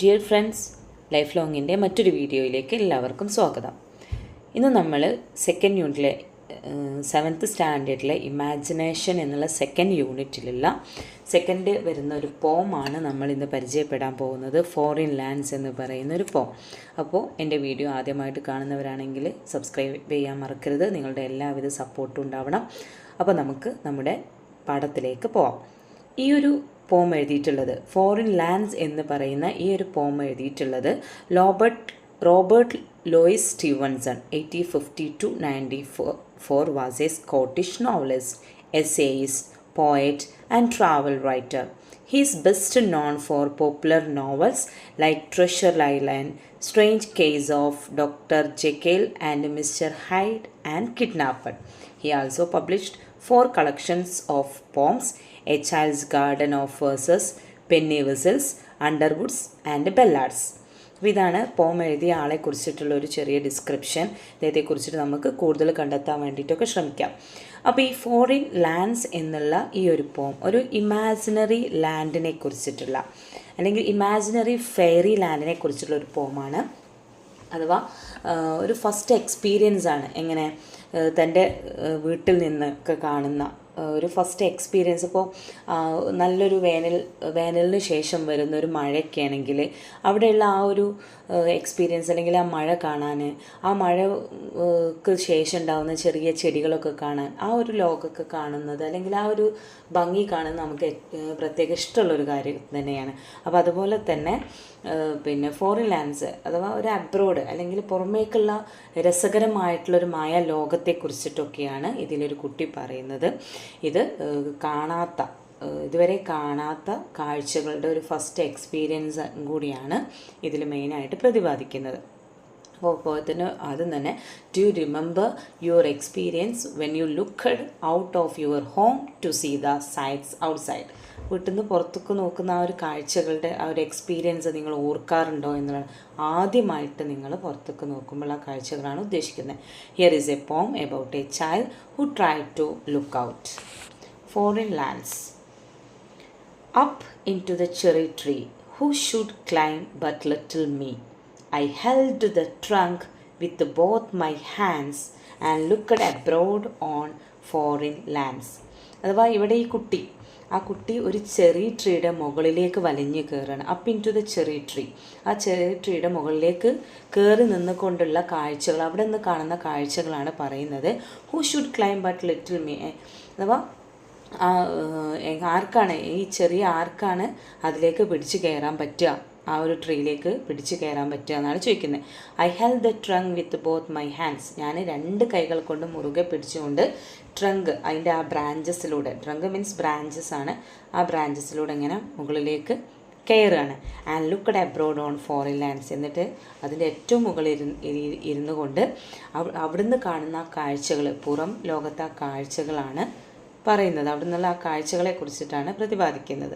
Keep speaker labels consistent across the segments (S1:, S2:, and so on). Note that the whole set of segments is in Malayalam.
S1: ഡിയർ ഫ്രണ്ട്സ്, ലൈഫ് ലോങ്ങിൻ്റെ മറ്റൊരു വീഡിയോയിലേക്ക് എല്ലാവർക്കും സ്വാഗതം. ഇന്ന് നമ്മൾ സെക്കൻഡ് യൂണിറ്റിലെ 7th സ്റ്റാൻഡേർഡിലെ ഇമാജിനേഷൻ എന്നുള്ള സെക്കൻഡ് യൂണിറ്റിലുള്ള സെക്കൻഡ് വരുന്ന ഒരു പോമാണ് നമ്മൾ ഇന്ന് പരിചയപ്പെടാൻ പോകുന്നത്. ഫോറിൻ ലാൻഡ്സ് എന്ന് പറയുന്ന ഒരു പോം. അപ്പോൾ എൻ്റെ വീഡിയോ ആദ്യമായിട്ട് കാണുന്നവരാണെങ്കിൽ സബ്സ്ക്രൈബ് ചെയ്യാൻ മറക്കരുത്. നിങ്ങളുടെ എല്ലാവിധ സപ്പോർട്ടും ഉണ്ടാവണം. അപ്പോൾ നമുക്ക് നമ്മുടെ പാഠത്തിലേക്ക് പോവാം. ഈ ഒരു പോം എഴുതിയിട്ടുള്ളത്, ഫോറിൻ ലാൻഡ്സ് എന്ന് പറയുന്ന ഈ ഒരു പോം എഴുതിയിട്ടുള്ളത് Robert Lois Stephenson. 1850-94 was a Scottish novelist, essayist, poet and travel writer. He is best known for popular novels like Treasure Island, Strange Case of Dr. Jekyll and Mr. Hyde and Kidnapped. He also published 4 collections of poems, A Child's Garden of Verses, Penny Whistles, Underwoods and Ballads. അപ്പോൾ ഇതാണ് പോം എഴുതിയ ആളെക്കുറിച്ചിട്ടുള്ള ഒരു ചെറിയ ഡിസ്ക്രിപ്ഷൻ. ഇതേക്കുറിച്ചിട്ട് നമുക്ക് കൂടുതൽ കണ്ടെത്താൻ വേണ്ടിയിട്ടൊക്കെ ശ്രമിക്കാം. അപ്പോൾ ഈ ഫോറിൻ ലാൻഡ്സ് എന്നുള്ള ഈ ഒരു പോം ഒരു ഇമാജിനറി ലാൻഡിനെ കുറിച്ചിട്ടുള്ള അല്ലെങ്കിൽ ഇമാജിനറി ഫെയറി ലാൻഡിനെ കുറിച്ചുള്ള ഒരു പോമാണ്. അഥവാ ഒരു ഫസ്റ്റ് എക്സ്പീരിയൻസ് ആണ്. എങ്ങനെ തൻ്റെ വീട്ടിൽ നിന്നൊക്കെ കാണുന്ന ഒരു ഫസ്റ്റ് എക്സ്പീരിയൻസ്. ഇപ്പോൾ നല്ലൊരു വേനലിന് ശേഷം വരുന്നൊരു മഴയൊക്കെ ആണെങ്കിൽ അവിടെയുള്ള ആ ഒരു എക്സ്പീരിയൻസ് അല്ലെങ്കിൽ ആ മഴ കാണാൻ, ആ മഴക്ക് ശേഷം ഉണ്ടാകുന്ന ചെറിയ ചെടികളൊക്കെ കാണാൻ, ആ ഒരു ലോകമൊക്കെ കാണുന്നത് അല്ലെങ്കിൽ ആ ഒരു ഭംഗി കാണുന്നത് നമുക്ക് പ്രത്യേക ഇഷ്ടമുള്ളൊരു കാര്യം തന്നെയാണ്. അപ്പോൾ അതുപോലെ തന്നെ പിന്നെ ഫോറിൻ ലാൻഡ്സ് അഥവാ ഒരു അബ്രോഡ് അല്ലെങ്കിൽ പുറമേക്കുള്ള രസകരമായിട്ടുള്ളൊരു മായ ലോകത്തെക്കുറിച്ചിട്ടൊക്കെയാണ് ഇതിലൊരു കുട്ടി പറയുന്നത്. ഇത് ഇതുവരെ കാണാത്ത കാഴ്ചകളുടെ ഒരു ഫസ്റ്റ് എക്സ്പീരിയൻസ് കൂടിയാണ് ഇതിൽ മെയിനായിട്ട് പ്രതിപാദിക്കുന്നത്. അപ്പോൾ പോയതിന് ആദ്യം തന്നെ, do you remember your experience when you looked out of your home to see the sights outside? വീട്ടിൽ നിന്ന് പുറത്തേക്ക് നോക്കുന്ന ആ ഒരു കാഴ്ചകളുടെ ആ ഒരു എക്സ്പീരിയൻസ് നിങ്ങൾ ഓർക്കാറുണ്ടോ എന്നുള്ളതാണ്. ആദ്യമായിട്ട് നിങ്ങൾ പുറത്തേക്ക് നോക്കുമ്പോൾ ആ കാഴ്ചകളാണ് ഉദ്ദേശിക്കുന്നത്. Here is a poem about a child who try to look out. Foreign lands. Up into the cherry tree, who should climb but little me? I held the trunk with both my hands and looked abroad on foreign lands. അഥവാ ഇവിടെ ആ കുട്ടി ഒരു ചെറി ട്രീയുടെ മുകളിലേക്ക് വലിഞ്ഞു കയറുകയാണ്. Up into the cherry tree. ആ ചെറി ട്രീയുടെ മുകളിലേക്ക് കയറി നിന്നുകൊണ്ടുള്ള കാഴ്ചകൾ, അവിടെ നിന്ന് കാണുന്ന കാഴ്ചകളാണ് പറയുന്നത്. Who should climb but little me. അഥവാ ആർക്കാണ് ആർക്കാണ് അതിലേക്ക് പിടിച്ചു കയറാൻ പറ്റുക, ആ ഒരു ട്രീയിലേക്ക് പിടിച്ചു കയറാൻ പറ്റുക എന്നാണ് ചോദിക്കുന്നത്. I held the trunk with both my hands. ഞാൻ 2 കൈകൾ കൊണ്ട് മുറുകെ പിടിച്ചുകൊണ്ട് ട്രങ്ക്, അതിൻ്റെ ആ ബ്രാഞ്ചസിലൂടെ, ട്രങ്ക് മീൻസ് ബ്രാഞ്ചസ് ആണ്, ആ ബ്രാഞ്ചസിലൂടെ ഇങ്ങനെ മുകളിലേക്ക് കയറുകയാണ്. And looked abroad on foreign lands. എന്നിട്ട് അതിൻ്റെ ഏറ്റവും മുകളിൽ ഇരുന്നു കൊണ്ട് അവിടുന്ന് കാണുന്ന ആ കാഴ്ചകൾ, പുറം ലോകത്തെ ആ കാഴ്ചകളാണ് പറയുന്നത്. അവിടെ നിന്നുള്ള ആ കാഴ്ചകളെ കുറിച്ചിട്ടാണ് പ്രതിപാദിക്കുന്നത്.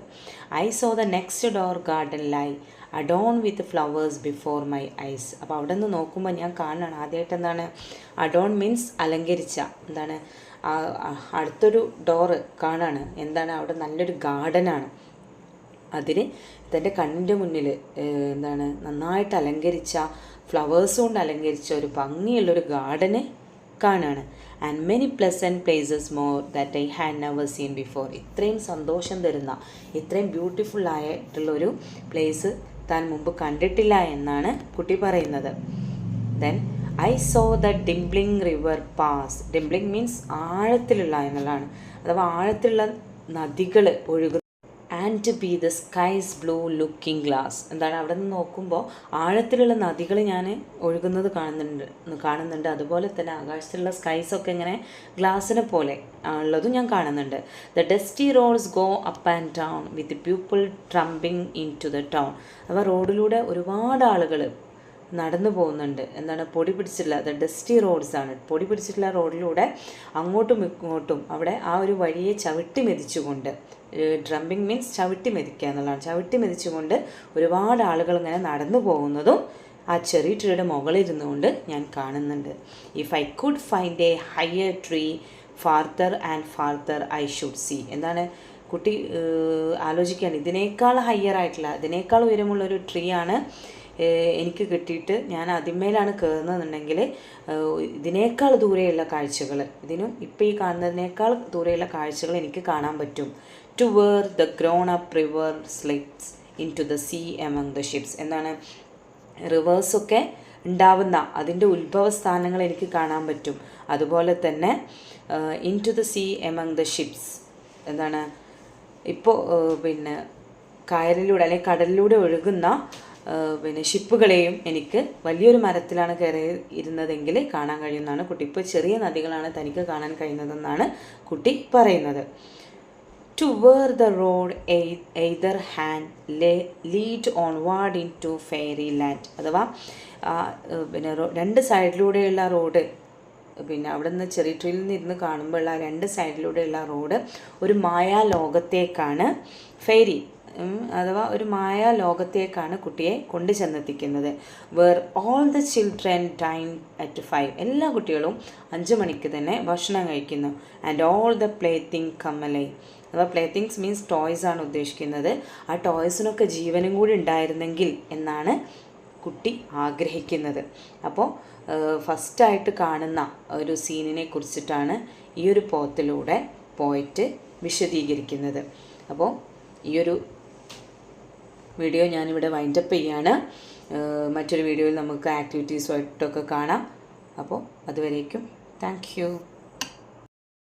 S1: I saw the next door garden lie adorn with flowers before my eyes. അപ്പോൾ അവിടെ നിന്ന് നോക്കുമ്പോൾ ഞാൻ കാണുകയാണ് ആദ്യമായിട്ട് എന്താണ് അഡോൺ മീൻസ് അലങ്കരിച്ച, എന്താണ് അടുത്തൊരു ഡോറ് കാണാണ്. എന്താണ് അവിടെ നല്ലൊരു ഗാർഡനാണ്. അതിന് തൻ്റെ കണ്ണിൻ്റെ മുന്നിൽ എന്താണ് നന്നായിട്ട് അലങ്കരിച്ച, ഫ്ലവേഴ്സ് കൊണ്ട് അലങ്കരിച്ച ഒരു ഭംഗിയുള്ളൊരു ഗാർഡന് കാണുകയാണ്. And many pleasant places more that I had never seen before. ഇത്രയും സന്തോഷം തരുന്ന, ഇത്രയും ബ്യൂട്ടിഫുൾ ആയിട്ടുള്ളൊരു പ്ലേസ് താൻ മുമ്പ് കണ്ടിട്ടില്ല എന്നാണ് കുട്ടി പറയുന്നത്. Then I saw the dimpling river pass. Dimpling means ആഴത്തിലുള്ള എന്നുള്ളതാണ്. അഥവാ ആഴത്തിലുള്ള നദികൾ ഒഴുകുന്ന. And be the skies blue looking glass. എന്താണ് അവിടെ നിന്ന് നോക്കുമ്പോൾ ആഴത്തിലുള്ള നദികൾ ഞാൻ ഒഴുകുന്നത് കാണുന്നുണ്ട്. അതുപോലെ തന്നെ ആകാശത്തിലുള്ള സ്കൈസൊക്കെ ഇങ്ങനെ ഗ്ലാസ്സിനെ പോലെ ഉള്ളതും ഞാൻ കാണുന്നുണ്ട്. The dusty roads go up and down with people tramping into the town. അപ്പോൾ റോഡിലൂടെ ഒരുപാട് ആളുകൾ നടന്നു പോകുന്നുണ്ട്. എന്താണ് പൊടി പിടിച്ചിട്ടുള്ള ദ ഡസ്റ്റി റോഡ്സ് ആണ്. പൊടി പിടിച്ചിട്ടുള്ള റോഡിലൂടെ അങ്ങോട്ടും ഇങ്ങോട്ടും അവിടെ ആ ഒരു വഴിയെ ചവിട്ടി മെതിച്ചുകൊണ്ട്, ഡ്രംപിങ് മീൻസ് ചവിട്ടി മെതിക്കുക എന്നുള്ളതാണ്. ചവിട്ടി മെതിച്ചുകൊണ്ട് ഒരുപാട് ആളുകൾ ഇങ്ങനെ നടന്നു പോകുന്നതും ആ ചെറി ട്രീയുടെ മുകളിലിരുന്നു കൊണ്ട് ഞാൻ കാണുന്നുണ്ട്. If I could find a higher tree farther and farther I should see. എന്താണ് കുട്ടി ആലോചിക്കുകയാണ്, ഇതിനേക്കാൾ ഹയർ ആയിട്ടുള്ള, ഇതിനേക്കാൾ ഉയരമുള്ളൊരു ട്രീ ആണ് എനിക്ക് കിട്ടിയിട്ട് ഞാൻ അതിന്മേലാണ് കയറുന്നതെന്നുണ്ടെങ്കിൽ ഇതിനേക്കാൾ ദൂരെയുള്ള കാഴ്ചകൾ, ഇതിനും ഇപ്പോൾ ഈ കാണുന്നതിനേക്കാൾ ദൂരെയുള്ള കാഴ്ചകൾ എനിക്ക് കാണാൻ പറ്റും. To where the grown up river slips into the sea among the ships. എന്താണ്, റിവേഴ്സൊക്കെ ഉണ്ടാവുന്ന അതിൻ്റെ ഉത്ഭവസ്ഥാനങ്ങൾ എനിക്ക് കാണാൻ പറ്റും. അതുപോലെ തന്നെ into the sea among the ships എന്താണ്, ഇപ്പോൾ പിന്നെ കായലിലൂടെ അല്ലെങ്കിൽ കടലിലൂടെ ഒഴുകുന്ന പിന്നെ ഷിപ്പുകളെയും എനിക്ക് വലിയൊരു മരത്തിലാണ് കയറി ഇരുന്നതെങ്കിൽ കാണാൻ കഴിയുന്നതാണ് കുട്ടി. ഇപ്പോൾ ചെറിയ നദികളാണ് തനിക്ക് കാണാൻ കഴിയുന്നതെന്നാണ് കുട്ടി പറയുന്നത്. To where the road either hand lead onward into fairy land. അഥവാ പിന്നെ രണ്ട് സൈഡിലൂടെയുള്ള റോഡ്, പിന്നെ അവിടെ നിന്ന് ചെറിയ ട്രീയിൽ നിന്ന് ഇരുന്ന് കാണുമ്പോഴുള്ള രണ്ട് സൈഡിലൂടെയുള്ള റോഡ് ഒരു മായാലോകത്തേക്കാണ്, ഫെയറി അഥവാ ഒരു മായാലോകത്തേക്കാണ് കുട്ടിയെ കൊണ്ടു ചെന്നെത്തിക്കുന്നത്. Where all the children time at 5. എല്ലാ കുട്ടികളും 5 മണിക്ക് തന്നെ ഭക്ഷണം കഴിക്കുന്നു. And all the play thing come alive. അഥവാ പ്ലേ തിങ്സ് മീൻസ് ടോയ്സ് ആണ് ഉദ്ദേശിക്കുന്നത്. ആ ടോയ്സിനൊക്കെ ജീവനും കൂടി ഉണ്ടായിരുന്നെങ്കിൽ എന്നാണ് കുട്ടി ആഗ്രഹിക്കുന്നത്. അപ്പോൾ ഫസ്റ്റായിട്ട് കാണുന്ന ഒരു സീനിനെ കുറിച്ചിട്ടാണ് ഈ ഒരു പോത്തിലൂടെ പോയിട്ട് വിശദീകരിക്കുന്നത്. അപ്പോൾ ഈ ഒരു വീഡിയോ ഞാനിവിടെ വൈൻഡപ്പ് ചെയ്യാണ്. മറ്റൊരു വീഡിയോയിൽ നമുക്ക് ആക്ടിവിറ്റീസുമായിട്ടൊക്കെ കാണാം. അപ്പോൾ അതുവരേക്കും താങ്ക് യു.